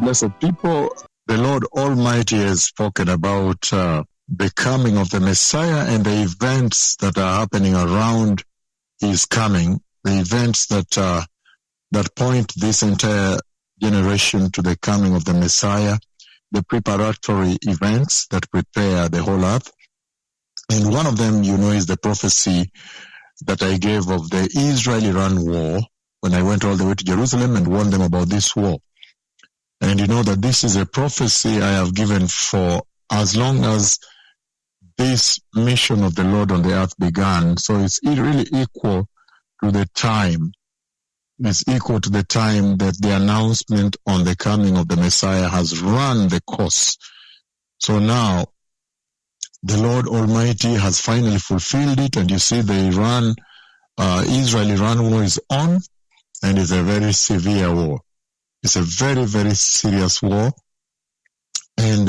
Blessed people, the Lord Almighty has spoken about the coming of the Messiah and the events that are happening around His coming, the events that point this entire generation to the coming of the Messiah, the preparatory events that prepare the whole earth. And one of them, is the prophecy that I gave of the Israel-Iran war when I went all the way to Jerusalem and warned them about this war. And you know that this is a prophecy I have given for as long as this mission of the Lord on the earth began. So it's really equal to the time. It's equal to the time that the announcement on the coming of the Messiah has run the course. So now, the Lord Almighty has finally fulfilled it, and you see the Israel-Iran war is on, and it's a very severe war. It's a very, very serious war, and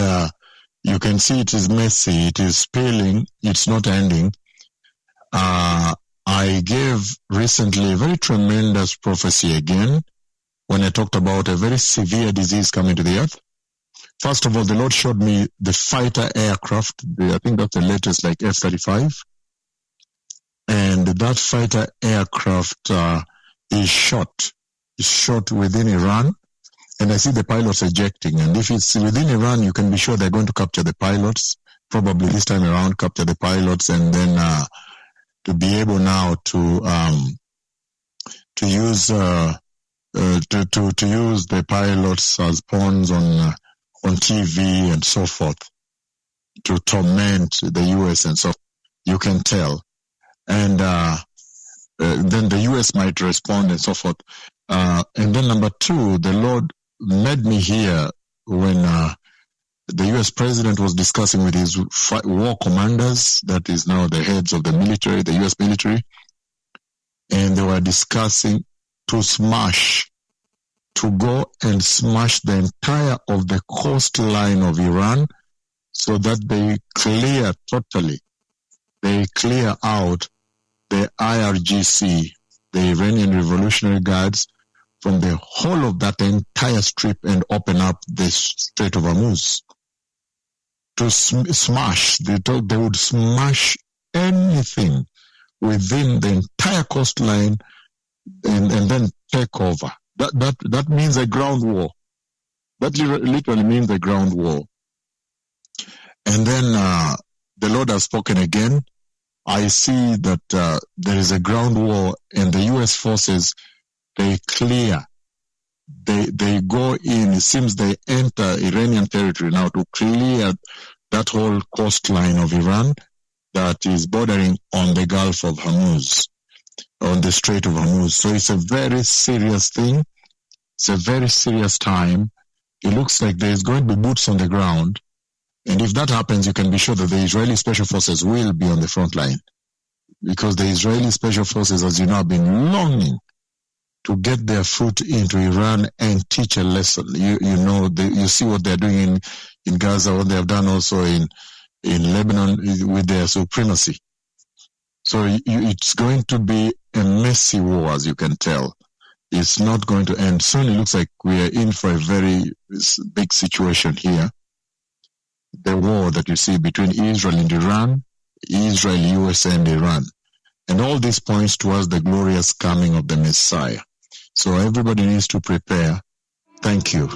you can see it is messy, it is spilling, it's not ending. I gave recently a very tremendous prophecy again when I talked about a very severe disease coming to the earth. First of all, the Lord showed me the fighter aircraft. I think that's the latest, like F-35. And that fighter aircraft is shot within Iran. And I see the pilots ejecting. And if it's within Iran, you can be sure they're going to capture the pilots. Probably this time around, capture the pilots, and then to be able now to use the pilots as pawns on TV and so forth, to torment the U.S. and so you can tell. And then the U.S. might respond and so forth. And then number two, the Lord led me here when the U.S. president was discussing with his war commanders, that is now the heads of the military, the U.S. military, and they were discussing to go and smash the entire of the coastline of Iran so that they clear out the IRGC, the Iranian Revolutionary Guards, from the whole of that entire strip and open up the Strait of Hormuz. To smash, they would smash anything within the entire coastline and then take over. That means a ground war. That literally means a ground war. And then the Lord has spoken again. I see that there is a ground war, and the U.S. forces, they clear. They go in. It seems they enter Iranian territory now to clear that whole coastline of Iran that is bordering on the Gulf of Hormuz, on the Strait of Hormuz. So it's a very serious thing. It's a very serious time. It looks like there's going to be boots on the ground. And if that happens, you can be sure that the Israeli Special Forces will be on the front line. Because the Israeli Special Forces, as you know, have been longing to get their foot into Iran and teach a lesson. You see what they're doing in Gaza, what they have done also in Lebanon with their supremacy. So it's going to be a messy war, as you can tell. It's not going to end soon. It looks like we are in for a very big situation here. The war that you see between Israel and Iran, Israel, USA, and Iran. And all this points towards the glorious coming of the Messiah. So everybody needs to prepare. Thank you.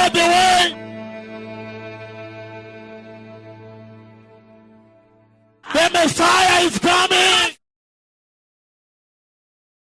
Prepare the way. The Messiah is coming.